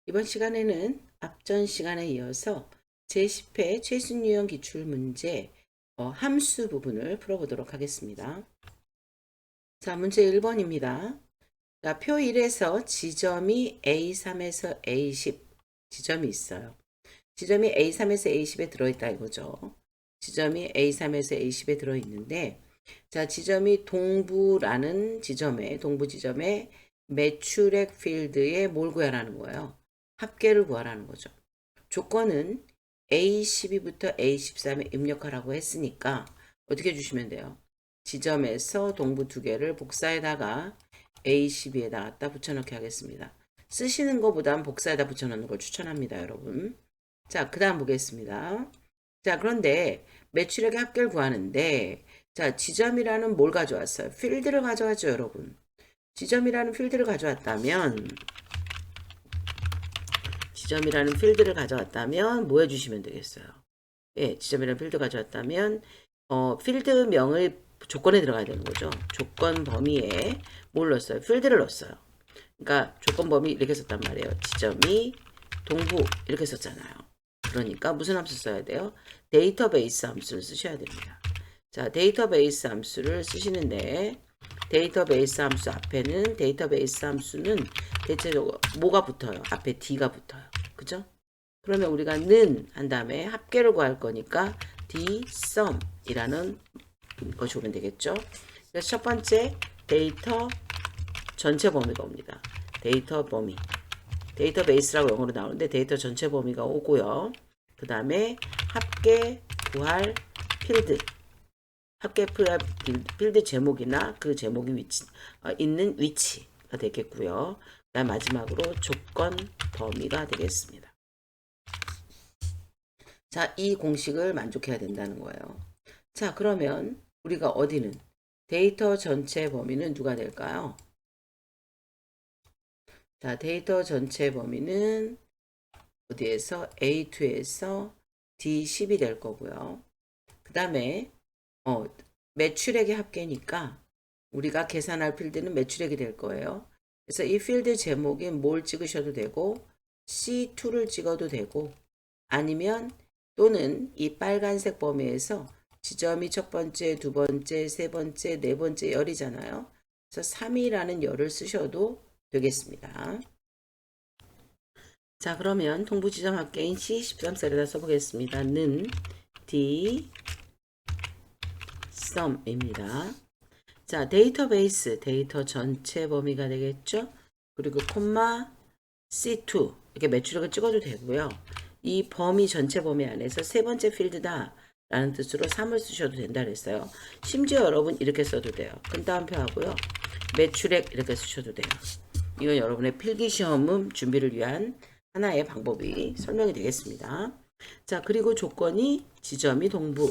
이번 시간에는 앞전 시간에 이어서 제10회 최신 유형 기출문제 함수 부분을 풀어보도록 하겠습니다. 자, 문제 1번입니다. 자, 표 1에서 지점이 A3에서 A10 지점이 있어요. 지점이 A3에서 A10에 들어있다 이거죠. 지점이 A3에서 A10에 들어있는데, 자, 지점이 동부 지점에 매출액 필드에 뭘 구하라는 거예요? 합계를 구하라는 거죠. 조건은 A12부터 A13에 입력하라고 했으니까 어떻게 해주시면 돼요? 지점에서 동부 두 개를 복사에다가 A12에다 갖다 붙여넣기 하겠습니다. 쓰시는 것보단 복사에다 붙여넣는 걸 추천합니다, 여러분. 자, 그 다음 보겠습니다. 자, 그런데 매출액의 합계를 구하는데, 자, 지점이라는 뭘 가져왔어요? 필드를 가져왔죠, 여러분. 지점이라는 필드를 가져왔다면 뭐 해주시면 되겠어요? 예, 지점이라는 필드 가져왔다면 필드명을 조건에 들어가야 되는 거죠. 조건 범위에 뭘 넣었어요? 필드를 넣었어요. 그러니까 조건 범위 이렇게 썼단 말이에요. 지점이 동부 이렇게 썼잖아요. 그러니까 무슨 함수 써야 돼요? 데이터베이스 함수를 쓰셔야 됩니다. 자, 데이터베이스 함수를 쓰시는데 데이터베이스 함수 앞에는 데이터베이스 함수는 대체적으로 뭐가 붙어요? 앞에 D가 붙어요. 그죠? 그러면 우리가 는 한 다음에 합계를 구할 거니까 dsum이라는 것이 오면 되겠죠. 그래서 첫 번째 데이터 전체 범위가 옵니다. 데이터 범위. 데이터베이스라고 영어로 나오는데 데이터 전체 범위가 오고요. 그 다음에 합계 구할 필드. 합계 구할 필드 제목이나 그 제목이 있는 위치가 되겠고요. 그 다음 마지막으로 조건 범위가 되겠습니다. 자, 이 공식을 만족해야 된다는 거예요. 자, 그러면 우리가 어디는 데이터 전체 범위는 누가 될까요? 자, 데이터 전체 범위는 어디에서 A2에서 D10이 될 거고요. 그 다음에 매출액의 합계니까 우리가 계산할 필드는 매출액이 될 거예요. 그래서 이 필드 제목에 뭘 찍으셔도 되고 C2를 찍어도 되고 아니면 또는 이 빨간색 범위에서 지점이 첫 번째, 두 번째, 세 번째, 네 번째 열이잖아요. 그래서 3이라는 열을 쓰셔도 되겠습니다. 자, 그러면 동부 지점 합계인 C13셀에다 써보겠습니다. 는 D sum입니다. 자, 데이터베이스 데이터 전체 범위가 되겠죠. 그리고 콤마 C2 이렇게 매출액을 찍어도 되고요. 이 범위 전체 범위 안에서 세 번째 필드다 라는 뜻으로 3을 쓰셔도 된다 그랬어요. 심지어 여러분 이렇게 써도 돼요. 큰 따옴표 하고요. 매출액 이렇게 쓰셔도 돼요. 이건 여러분의 필기시험 준비를 위한 하나의 방법이 설명이 되겠습니다. 자, 그리고 조건이 지점이 동부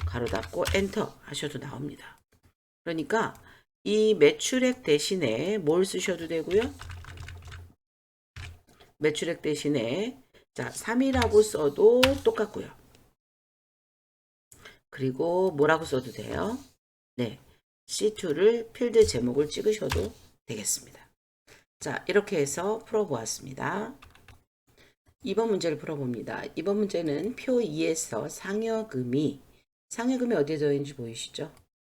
가로 닫고 엔터 하셔도 나옵니다. 그러니까 이 매출액 대신에 뭘 쓰셔도 되고요. 매출액 대신에 자 3이라고 써도 똑같고요. 그리고 뭐라고 써도 돼요? 네, C2를 필드 제목을 찍으셔도 되겠습니다. 자, 이렇게 해서 풀어보았습니다. 2번 문제를 풀어봅니다. 이번 문제는 표 2에서 상여금이 어디에 들어있는지 보이시죠?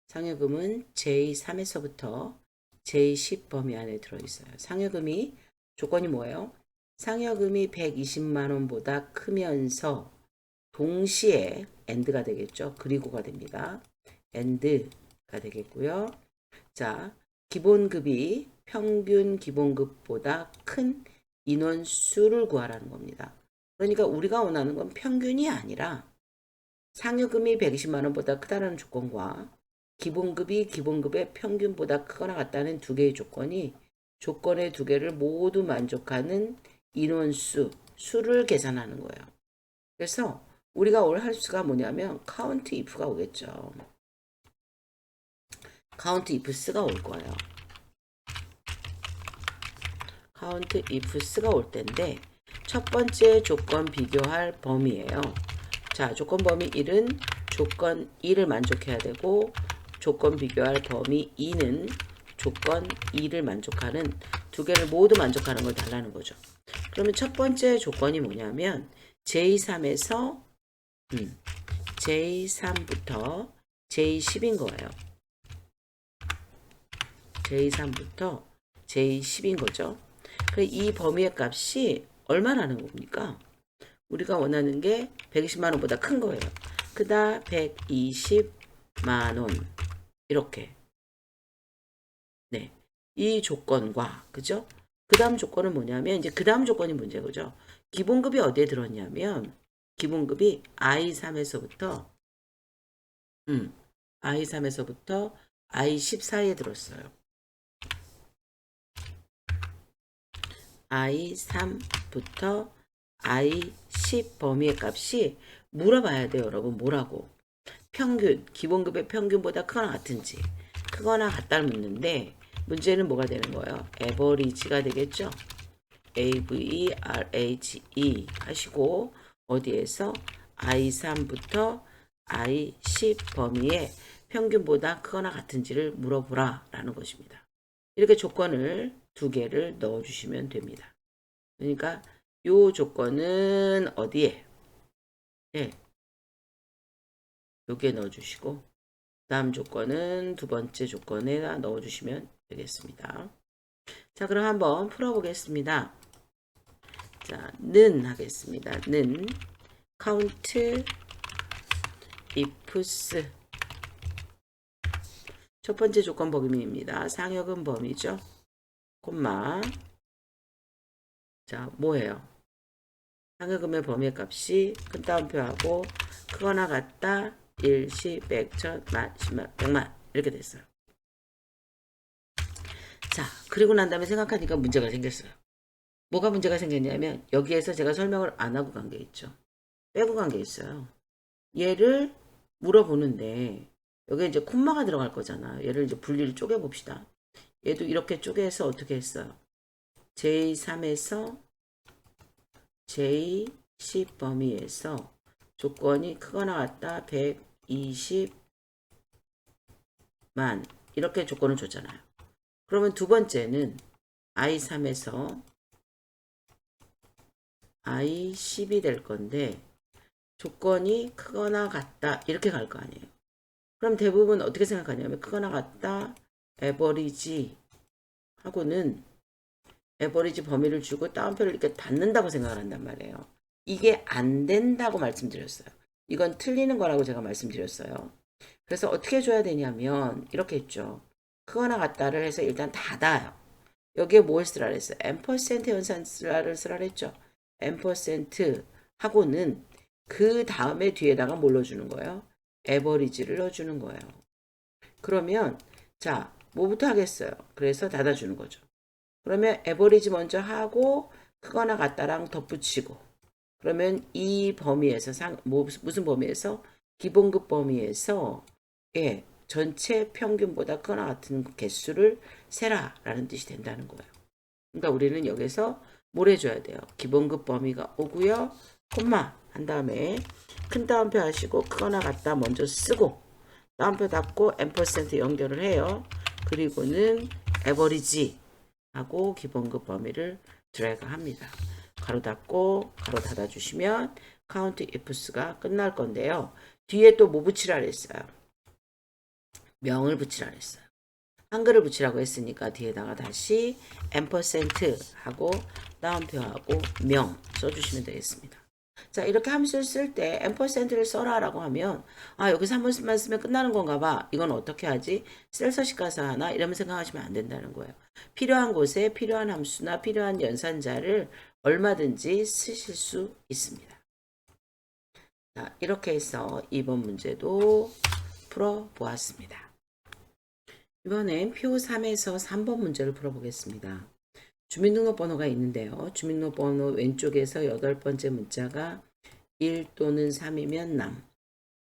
상여금은 J3에서부터 J10 범위 안에 들어있어요. 상여금이 조건이 뭐예요? 상여금이 120만원보다 크면서 동시에 AND가 되겠죠. 그리고가 됩니다. AND가 되겠고요. 자, 기본급이 평균 기본급보다 큰 인원수를 구하라는 겁니다. 그러니까 우리가 원하는 건 평균이 아니라 상여금이 120만원보다 크다는 조건과 기본급이 기본급의 평균보다 크거나 같다는 두 개의 조건의 두 개를 모두 만족하는 수를 계산하는 거예요. 그래서 우리가 올 할 수가 뭐냐면 count if가 오겠죠. count ifs가 올 거예요. count ifs가 올 텐데 첫 번째 조건 비교할 범위예요. 자, 조건 범위 1은 조건 1을 만족해야 되고 조건 비교할 범위 2는 조건 2를 만족하는 두 개를 모두 만족하는 걸 달라는 거죠. 그러면 첫 번째 조건이 뭐냐면 J3에서 J3부터 J10인 거예요. J3부터 J10인 거죠. 이 범위의 값이 얼마라는 겁니까? 우리가 원하는 게 120만 원보다 큰 거예요. 그다 120만 원 이렇게. 네, 이 조건과 그죠? 그 다음 조건은 뭐냐면 이제 그 다음 조건이 문제죠. 기본급이 어디에 들었냐면 기본급이 I3에서부터 I3에서부터 I10 사이에 들었어요. I3부터 I10 범위의 값이 물어봐야 돼요, 여러분. 뭐라고? 평균, 기본급의 평균보다 크거나 같은지, 크거나 같다를 묻는데 문제는 뭐가 되는 거예요? 에버리지가 되겠죠? AVRHE 하시고 어디에서 I3부터 I10 범위의 평균보다 크거나 같은지를 물어보라 라는 것입니다. 이렇게 조건을 두 개를 넣어주시면 됩니다. 그러니까 요 조건은 어디에? 네. 여기에 넣어주시고 다음 조건은 두 번째 조건에다 넣어주시면 되겠습니다. 자, 그럼 한번 풀어보겠습니다. 자, 는 하겠습니다. 는 count ifs 첫 번째 조건 범위입니다. 상역은 범위죠. 콤마 자, 뭐예요? 상여금의 범위 값이 큰 따옴표하고 크거나 같다 1, 10, 100, 1000, 만, 10만, 100만 이렇게 됐어요. 자, 그리고 난 다음에 생각하니까 문제가 생겼어요. 뭐가 문제가 생겼냐면 여기에서 제가 설명을 안 하고 간 게 있죠. 빼고 간 게 있어요. 얘를 물어보는데 여기에 이제 콤마가 들어갈 거잖아. 얘를 이제 분리를 쪼개 봅시다. 얘도 이렇게 쪼개서 어떻게 했어요? J3에서 J10 범위에서 조건이 크거나 같다 120만 이렇게 조건을 줬잖아요. 그러면 두 번째는 I3에서 I10이 될 건데 조건이 크거나 같다 이렇게 갈 거 아니에요. 그럼 대부분 어떻게 생각하냐면 크거나 같다 에버리지 하고는 에버리지 범위를 주고 따옴표를 이렇게 닫는다고 생각을 한단 말이에요. 이게 안 된다고 말씀드렸어요. 이건 틀리는 거라고 제가 말씀드렸어요. 그래서 어떻게 줘야 되냐면 이렇게 했죠. 크거나 같다를 해서 일단 닫아요. 여기에 뭘 쓰라 그랬어요? M% 연산수를 쓰라 그랬죠. M% 하고는 그 다음에 뒤에다가 뭘 넣어주는 거예요? 에버리지를 넣어주는 거예요. 그러면 자 뭐부터 하겠어요? 그래서 닫아주는 거죠. 그러면 에버리지 먼저 하고 크거나 같다랑 덧붙이고 그러면 이 범위에서 무슨 범위에서 기본급 범위에서 예, 전체 평균보다 크거나 같은 개수를 세라 라는 뜻이 된다는 거예요. 그러니까 우리는 여기서 뭘 해줘야 돼요? 기본급 범위가 오고요. 콤마 한 다음에 큰 따옴표 하시고 크거나 같다 먼저 쓰고 따옴표 닫고 M% 연결을 해요. 그리고는 에버리지 하고 기본급 범위를 드래그 합니다. 가로 닫고 가로 닫아 주시면 count ifs가 끝날 건데요. 뒤에 또 뭐 붙이라 그랬어요? 명을 붙이라 그랬어요. 한글을 붙이라고 했으니까 뒤에다가 다시 M% 하고 따옴표하고 명 써주시면 되겠습니다. 자, 이렇게 함수를 쓸 때 M%를 써라 라고 하면 아, 여기서 한 번만 쓰면 끝나는 건가 봐. 이건 어떻게 하지? 셀서식 가서 하나? 이러면 생각하시면 안 된다는 거예요. 필요한 곳에 필요한 함수나 필요한 연산자를 얼마든지 쓰실 수 있습니다. 자, 이렇게 해서 이번 문제도 풀어보았습니다. 이번엔 표 3에서 3번 문제를 풀어보겠습니다. 주민등록번호가 있는데요. 주민등록번호 왼쪽에서 8번째 문자가 1 또는 3이면 남,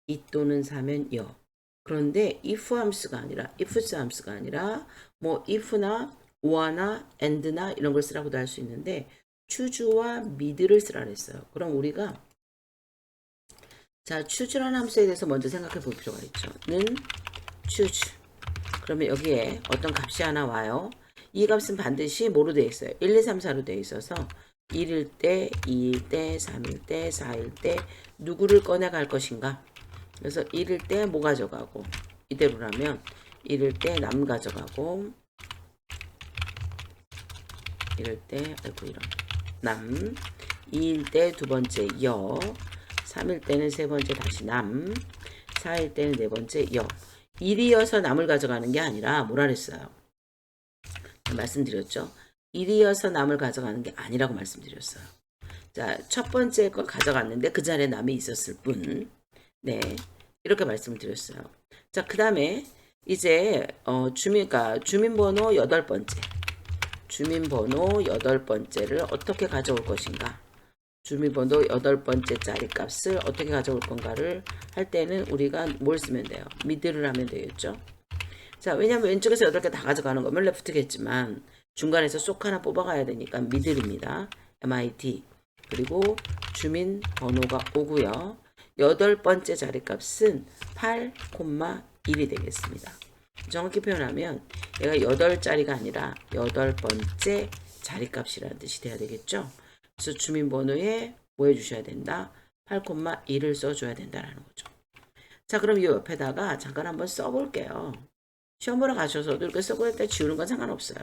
2 또는 4면 여. 그런데 if 함수가 아니라 ifs 함수가 아니라 뭐 if나 or나 and나 이런 걸 쓰라고도 할 수 있는데 choose와 mid를 쓰라 그랬어요. 그럼 우리가 자 choose라는 함수에 대해서 먼저 생각해 볼 필요가 있죠. 는 choose. 그러면 여기에 어떤 값이 하나 와요. 이 값은 반드시 뭐로 되어 있어요? 1, 2, 3, 4로 되어 있어서 1일 때, 2일 때, 3일 때, 4일 때 누구를 꺼내갈 것인가? 그래서 1일 때 뭐 가져가고, 이대로라면 1일 때 남 가져가고, 1일 때 아이고 이런 남, 2일 때 두 번째 여, 3일 때는 세 번째 다시 남, 4일 때는 네 번째 여. 1이어서 남을 가져가는 게 아니라 뭐라 그랬어요? 말씀드렸죠. 1이어서 남을 가져가는 게 아니라고 말씀드렸어요. 자, 첫 번째 걸 가져갔는데 그 자리에 남이 있었을 뿐. 네, 이렇게 말씀을 드렸어요. 자, 그 다음에 이제 주민번호 8번째. 주민번호 8번째를 어떻게 가져올 것인가? 주민번호 8번째 짜리 값을 어떻게 가져올 건가를 할 때는 우리가 뭘 쓰면 돼요? 미드를 하면 되겠죠? 자, 왜냐면 왼쪽에서 8개 다 가져가는 거면 레프트겠지만 중간에서 쏙 하나 뽑아가야 되니까 미들입니다. MIT. 그리고 주민번호가 5고요. 8번째 자리 값은 8,1이 되겠습니다. 정확히 표현하면 얘가 8자리가 아니라 8번째 자리 값이라는 뜻이 돼야 되겠죠. 그래서 주민번호에 뭐 해주셔야 된다? 8,1을 써줘야 된다는 거죠. 자, 그럼 이 옆에다가 잠깐 한번 써볼게요. 시험 보러 가셔서도 이렇게 써볼 때 지우는 건 상관없어요.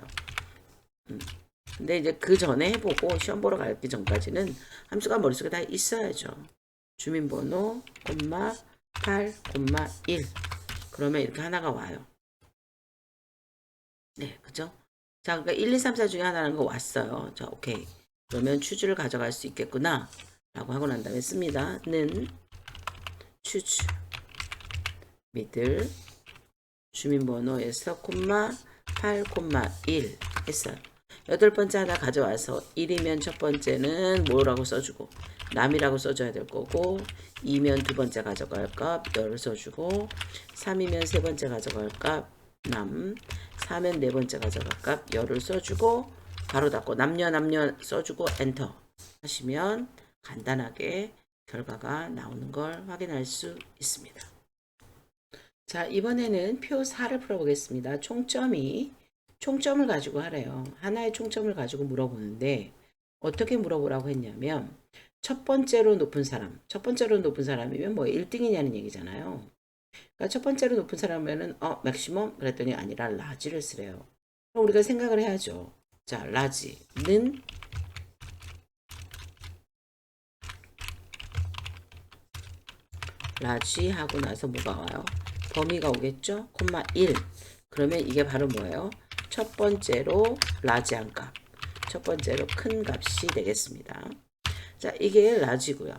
근데 이제 그 전에 해보고 시험 보러 가기 전까지는 함수가 머릿속에 다 있어야죠. 주민번호, 8, 1. 그러면 이렇게 하나가 와요. 네, 그죠? 자, 그러니까 1, 2, 3, 4 중에 하나라는 거 왔어요. 자, 오케이. 그러면 추주를 가져갈 수 있겠구나. 라고 하고 난 다음에 씁니다. 는 추주. 미들. 주민번호에서 8, 1 했어요. 8번째 하나 가져와서 1이면 첫 번째는 뭐라고 써주고 남이라고 써줘야 될 거고 2면 두 번째 가져갈 값 열을 써주고 3이면 세 번째 가져갈 값 남, 4면 네 번째 가져갈 값 열을 써주고 가로 닫고 남녀 써주고 엔터 하시면 간단하게 결과가 나오는 걸 확인할 수 있습니다. 자, 이번에는 표 4를 풀어보겠습니다. 총점을 가지고 하래요. 하나의 총점을 가지고 물어보는데 어떻게 물어보라고 했냐면 첫 번째로 높은 사람이면 뭐 1등이냐는 얘기잖아요. 그러니까 첫 번째로 높은 사람이면은 맥시멈 그랬더니 아니라 라지를 쓰래요. 그럼 우리가 생각을 해야죠. 자, 라지는 라지 하고 나서 뭐가 와요? 범위가 오겠죠? 1. 그러면 이게 바로 뭐예요? 첫 번째로 라지한 값. 첫 번째로 큰 값이 되겠습니다. 자, 이게 라지고요.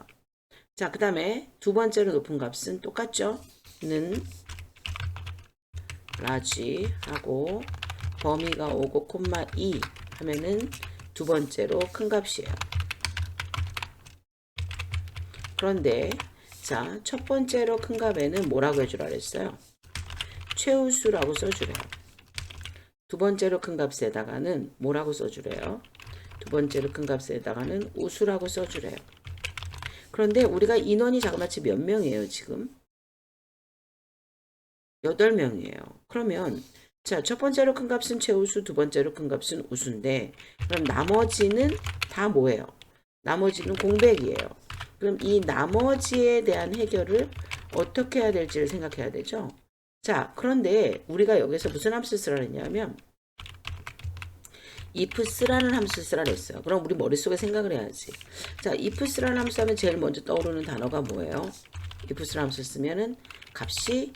자, 그 다음에 두 번째로 높은 값은 똑같죠? 는 라지 하고 범위가 오고 2 하면은 두 번째로 큰 값이에요. 그런데 자, 첫 번째로 큰 값에는 뭐라고 해주라 그랬어요? 최우수라고 써주래요. 두 번째로 큰 값에다가는 뭐라고 써주래요? 두 번째로 큰 값에다가는 우수라고 써주래요. 그런데 우리가 인원이 자그마치 몇 명이에요, 지금? 8명이에요. 그러면 자, 첫 번째로 큰 값은 최우수, 두 번째로 큰 값은 우수인데 그럼 나머지는 다 뭐예요? 나머지는 공백이에요. 그럼 이 나머지에 대한 해결을 어떻게 해야 될지를 생각해야 되죠. 자, 그런데 우리가 여기서 무슨 함수 쓰라 했냐면 if 쓰라는 함수 쓰라 했어요. 그럼 우리 머릿속에 생각을 해야지. 자, if 쓰라는 함수 하면 제일 먼저 떠오르는 단어가 뭐예요? if 쓰라는 함수 쓰면은 값이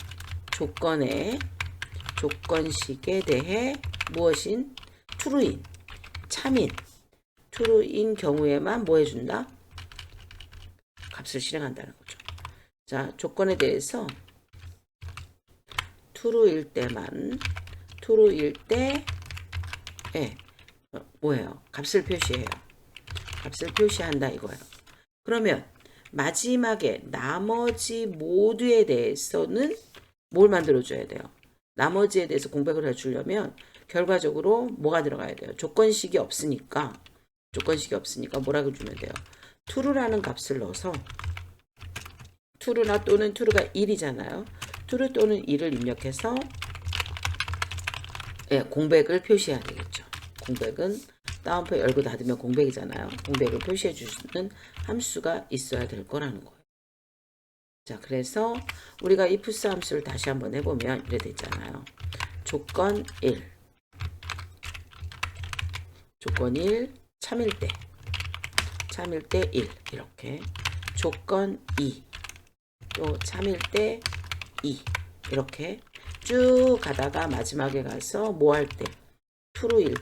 조건식에 대해 무엇인 true인, 참인, true인 경우에만 뭐 해준다? 값을 실행한다는 거죠. 자, 조건에 대해서 true일 때 뭐예요? 값을 표시해요. 값을 표시한다 이거예요. 그러면 마지막에 나머지 모두에 대해서는 뭘 만들어줘야 돼요? 나머지에 대해서 공백을 해주려면 결과적으로 뭐가 들어가야 돼요? 조건식이 없으니까 뭐라고 주면 돼요? true라는 값을 넣어서 true나 또는 true가 1이잖아요. true 또는 1을 입력해서 공백을 표시해야 되겠죠. 공백은 다운표 열고 닫으면 공백이잖아요. 공백을 표시해 주는 함수가 있어야 될 거라는 거예요. 자, 그래서 우리가 ifs 함수를 다시 한번 해보면 이래 되잖아요. 조건 1, 조건 1, 참일 때 1, 이렇게. 조건 2, 또 참일 때 2, 이렇게 쭉 가다가 마지막에 가서 뭐 할 때? true일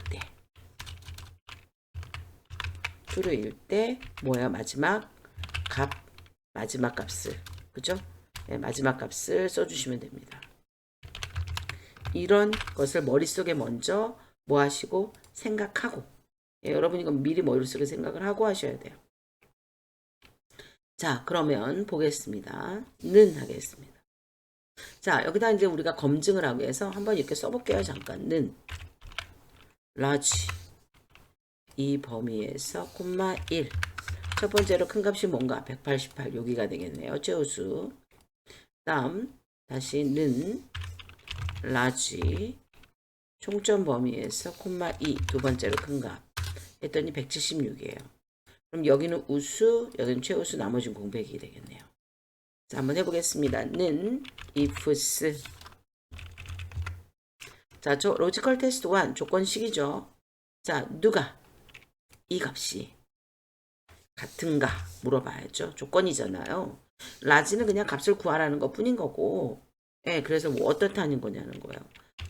때 뭐야? 마지막 값을, 그죠? 네, 마지막 값을 써주시면 됩니다. 이런 것을 머릿속에 먼저 뭐 하시고 생각하고, 예, 여러분 이건 미리 머릿속에 생각을 하고 하셔야 돼요. 자, 그러면 보겠습니다. 는 하겠습니다. 자, 여기다 이제 우리가 검증을 하기 위해서 한번 이렇게 써볼게요. 잠깐. 는 large 이 범위에서 콤마 1. 첫 번째로 큰 값이 뭔가? 188 여기가 되겠네요. 최우수. 다음 다시 는 large 총점 범위에서 콤마 2. 두 번째로 큰 값. 했더니 176이에요. 그럼 여기는 우수, 여기는 최우수, 나머지는 공백이 되겠네요. 자, 한번 해보겠습니다. 는 ifs. 자, 저 로지컬 테스트 1 조건식이죠. 자, 누가 이 값이 같은가 물어봐야죠. 조건이잖아요. 라지는 그냥 값을 구하라는 것 뿐인 거고, 예, 그래서 뭐 어떻다는 거냐는 거예요.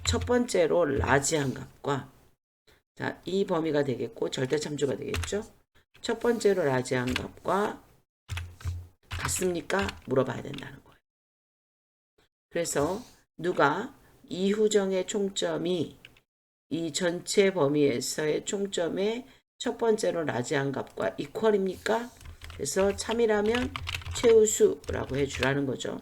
첫 번째로 라지한 값과, 자, 이 범위가 되겠고 절대 참조가 되겠죠. 첫 번째로 라지한 값과 같습니까? 물어봐야 된다는 거예요. 그래서 누가 이후정의 총점이 이 전체 범위에서의 총점의 첫 번째로 라지한 값과 이퀄입니까? 그래서 참이라면 최우수라고 해주라는 거죠.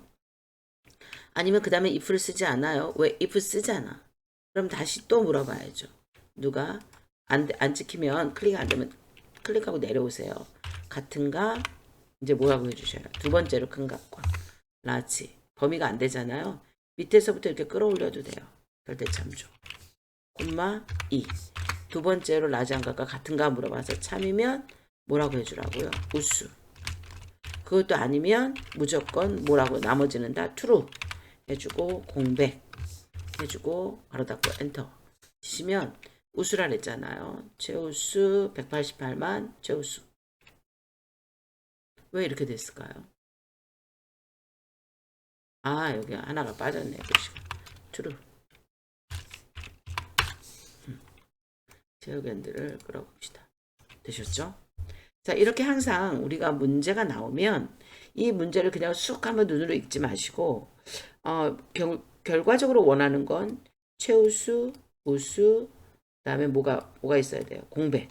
아니면 그 다음에 if를 쓰지 않아요. 왜? if 쓰잖아. 그럼 다시 또 물어봐야죠. 누가 안 찍히면 클릭 안 되면 클릭하고 내려오세요. 같은가? 이제 뭐라고 해주셔요. 두 번째로 큰 값과 라지. 범위가 안 되잖아요. 밑에서부터 이렇게 끌어올려도 돼요. 절대 참조. 콤마 2. 두 번째로 라지한 값과 같은가 물어봐서 참이면 뭐라고 해주라고요? 우수. 그것도 아니면 무조건 뭐라고, 나머지는 다 true 해주고 공백 해주고 바로 닫고 엔터 치시면 우수라 그랬잖아요. 최우수 188만 최우수. 왜 이렇게 됐을까요? 아, 여기 하나가 빠졌네. 글씨가. true. 제 의견들을 끌어봅시다. 되셨죠? 자, 이렇게 항상 우리가 문제가 나오면 이 문제를 그냥 쑥 한번 눈으로 읽지 마시고 결과적으로 원하는 건 최우수, 우수, 그다음에 뭐가 있어야 돼요? 공백.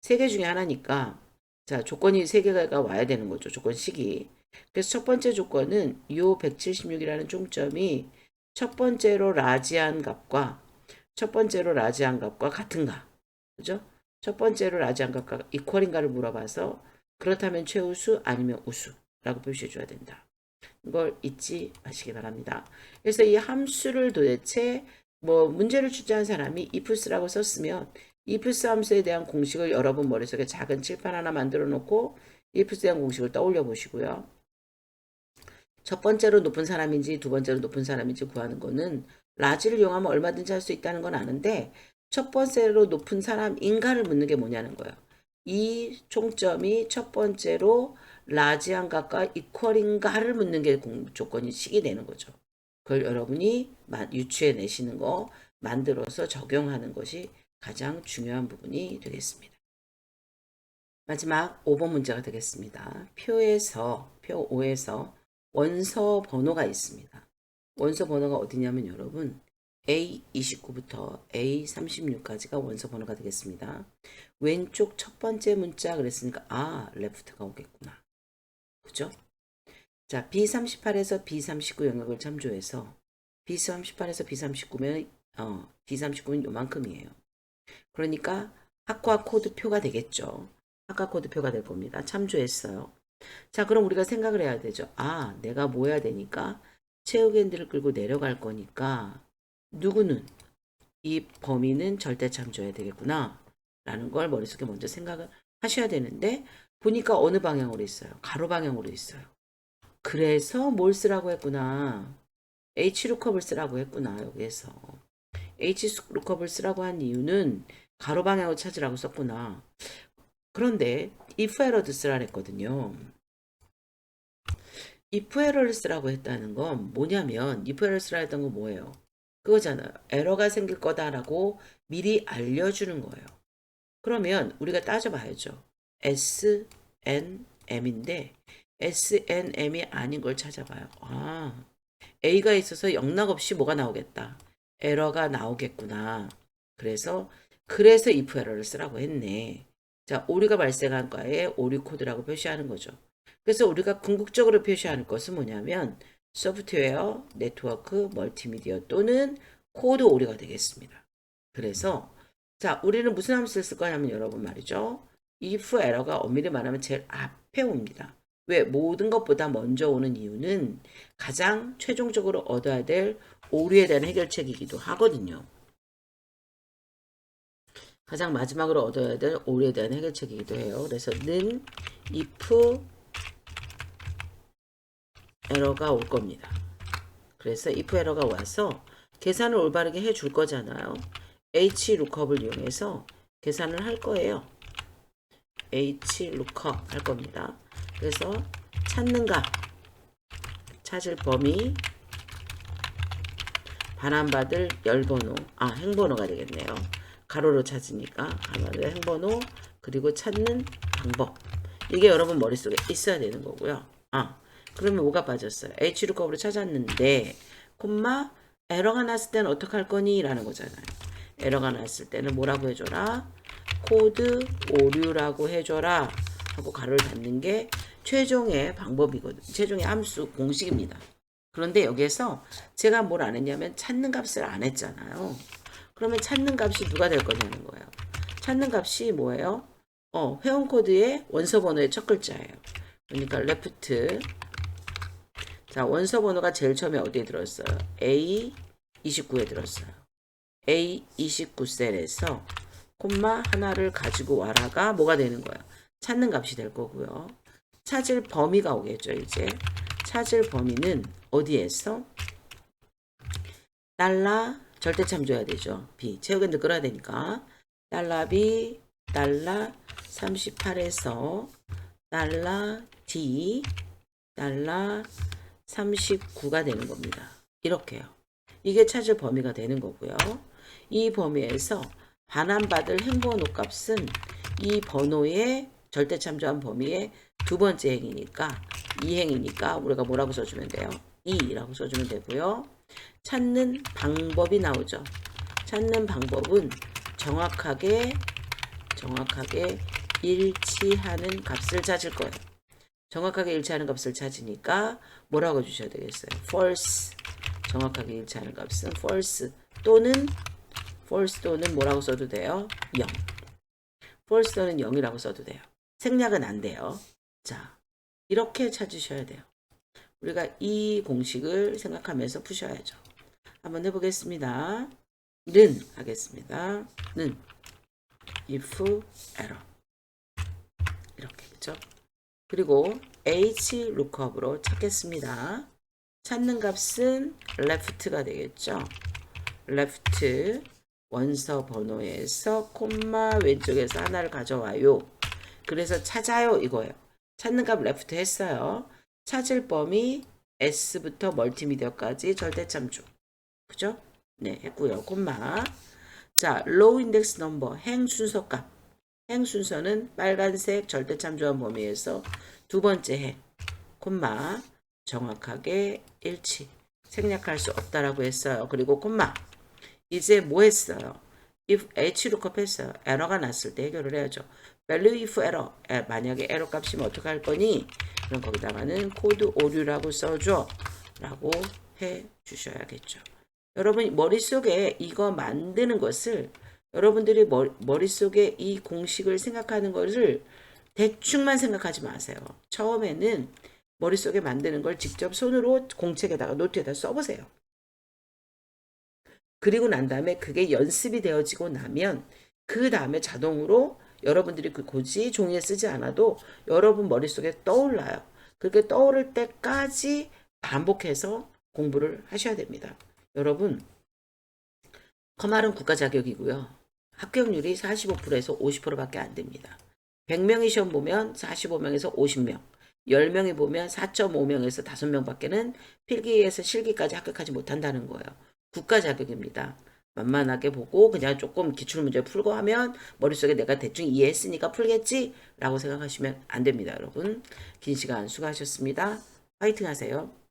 세 개 중에 하나니까, 자, 조건이 세 개가 와야 되는 거죠. 조건식이. 그래서 첫 번째 조건은 요 176이라는 총점이 첫 번째로 라지한 값과 같은가. 그죠? 첫 번째로 라지한 값과 이퀄인가를 물어봐서 그렇다면 최우수 아니면 우수라고 표시해 줘야 된다. 이걸 잊지 마시기 바랍니다. 그래서 이 함수를 도대체 뭐 문제를 출제한 사람이 ifs라고 썼으면 ifs 함수에 대한 공식을 여러분 머릿속에 작은 칠판 하나 만들어 놓고 ifs에 대한 공식을 떠올려 보시고요. 첫 번째로 높은 사람인지 두 번째로 높은 사람인지 구하는 거는 라지를 이용하면 얼마든지 할 수 있다는 건 아는데, 첫 번째로 높은 사람인가를 묻는 게 뭐냐는 거예요. 이 총점이 첫 번째로 라지한 값과 이퀄인가를 묻는 게 조건이 식이 되는 거죠. 그걸 여러분이 유추해 내시는 거, 만들어서 적용하는 것이 가장 중요한 부분이 되겠습니다. 마지막 5번 문제가 되겠습니다. 표 5에서 원서 번호가 있습니다. 원서 번호가 어디냐면 여러분 A29부터 A36까지가 원서 번호가 되겠습니다. 왼쪽 첫 번째 문자 그랬으니까 레프트가 오겠구나. 그죠? 자, B38에서 B39 영역을 참조해서 B38에서 B39면 B39는 요만큼이에요. 그러니까 학과 코드표가 되겠죠. 학과 코드표가 될 겁니다. 참조했어요. 자, 그럼 우리가 생각을 해야 되죠. 내가 뭐 해야 되니까 체육앤들을 끌고 내려갈 거니까 누구는 이 범위는 절대 참조해야 되겠구나 라는 걸 머릿속에 먼저 생각을 하셔야 되는데 보니까 어느 방향으로 있어요? 가로 방향으로 있어요. 그래서 뭘 쓰라고 했구나. HLOOKUP을 쓰라고 했구나. 여기에서 HLOOKUP을 쓰라고 한 이유는 가로 방향으로 찾으라고 썼구나. 그런데 if error도 쓰라 했거든요. if error를 쓰라고 했다는 건 뭐냐면 if error 쓰라 했던 건 뭐예요? 그거잖아요. 에러가 생길 거다라고 미리 알려주는 거예요. 그러면 우리가 따져봐야죠. SNM인데 SNM이 아닌 걸 찾아봐요. 아, A가 있어서 영락없이 뭐가 나오겠다. 에러가 나오겠구나. 그래서 if 에러를 쓰라고 했네. 자, 오류가 발생한 거에 오류 코드라고 표시하는 거죠. 그래서 우리가 궁극적으로 표시하는 것은 뭐냐면 소프트웨어, 네트워크, 멀티미디어 또는 코드 오류가 되겠습니다. 그래서 자, 우리는 무슨 함수를 쓸 거냐면 여러분 말이죠. if 에러가 엄밀히 말하면 제일 앞에 옵니다. 왜? 모든 것보다 먼저 오는 이유는 가장 최종적으로 얻어야 될 오류에 대한 해결책이기도 하거든요. 가장 마지막으로 얻어야 될 오류에 대한 해결책이기도 해요. 그래서 는 if 에러가 올 겁니다. 그래서 if 에러가 와서 계산을 올바르게 해줄 거잖아요. HLOOKUP을 이용해서 계산을 할 거예요. HLOOKUP 할 겁니다. 그래서 찾는 값, 찾을 범위, 반환받을 열번호, 행번호가 되겠네요. 가로로 찾으니까 가로로 행번호, 그리고 찾는 방법. 이게 여러분 머릿속에 있어야 되는 거고요. 그러면 뭐가 빠졌어요? HLOOKUP으로 찾았는데 콤마 에러가 났을 때는 어떡할 거니? 라는 거잖아요. 에러가 났을 때는 뭐라고 해줘라? 코드 오류라고 해줘라 하고 가로를 닫는 게 최종의 방법이거든요. 최종의 함수 공식입니다. 그런데 여기에서 제가 뭘 안 했냐면 찾는 값을 안 했잖아요. 그러면 찾는 값이 누가 될 거냐는 거예요. 찾는 값이 뭐예요? 회원 코드의 원서 번호의 첫 글자예요. 그러니까 left. 자, 원서 번호가 제일 처음에 어디에 들었어요? A29에 들었어요. A29셀에서 콤마 하나를 가지고 와라가 뭐가 되는 거예요? 찾는 값이 될 거고요. 찾을 범위가 오겠죠, 이제. 찾을 범위는 어디에서? 달러 절대참 줘야 되죠. B. 최근도 끌어야 되니까. 달러 B, 달러 38에서 달러 D, 달러 39가 되는 겁니다. 이렇게요. 이게 찾을 범위가 되는 거고요. 이 범위에서 반환받을 행번호 값은 이 번호의 절대참조한 범위의 두 번째 행이니까 2행이니까 우리가 뭐라고 써주면 돼요? 2라고 써주면 되고요. 찾는 방법이 나오죠. 찾는 방법은 정확하게 일치하는 값을 찾을 거예요. 정확하게 일치하는 값을 찾으니까 뭐라고 주셔야 되겠어요? false. 정확하게 일치하는 값은 false 또는 뭐라고 써도 돼요? 0. false 또는 0이라고 써도 돼요. 생략은 안 돼요. 자, 이렇게 찾으셔야 돼요. 우리가 이 공식을 생각하면서 푸셔야죠. 한번 해보겠습니다. 는 하겠습니다. 는 if error 이렇게 그죠? 그리고 HLOOKUP으로 찾겠습니다. 찾는 값은 left가 되겠죠. left 원서 번호에서 콤마 왼쪽에서 하나를 가져와요. 그래서 찾아요 이거예요. 찾는 값 left 했어요. 찾을 범위 S부터 멀티미디어까지 절대참조. 그죠? 네, 했고요. 콤마. 자, low index number 행 순서 값. 행 순서는 빨간색 절대참조한 범위에서 두 번째 행. 콤마. 정확하게 일치. 생략할 수 없다라고 했어요. 그리고 콤마. 이제 뭐 했어요? if HLOOKUP 했어요. 에러가 났을 때 해결을 해야죠. value if error. 만약에 에러 값이면 어떻게 할 거니? 그럼 거기다가는 코드 오류라고 써줘. 라고 해 주셔야겠죠. 여러분 머릿속에 이거 만드는 것을 여러분들이 머릿속에 이 공식을 생각하는 것을 대충만 생각하지 마세요. 처음에는 머릿속에 만드는 걸 직접 손으로 공책에다가 노트에다 써보세요. 그리고 난 다음에 그게 연습이 되어지고 나면 그 다음에 자동으로 여러분들이 그 굳이 종이에 쓰지 않아도 여러분 머릿속에 떠올라요. 그렇게 떠오를 때까지 반복해서 공부를 하셔야 됩니다. 여러분, 커말은 국가 자격이고요. 합격률이 45%에서 50%밖에 안 됩니다. 100명이 시험 보면 45명에서 50명, 10명이 보면 4.5명에서 5명밖에는 필기에서 실기까지 합격하지 못한다는 거예요. 국가 자격입니다. 만만하게 보고 그냥 조금 기출문제 풀고 하면 머릿속에 내가 대충 이해했으니까 풀겠지? 라고 생각하시면 안 됩니다, 여러분. 긴 시간 수고하셨습니다. 화이팅 하세요.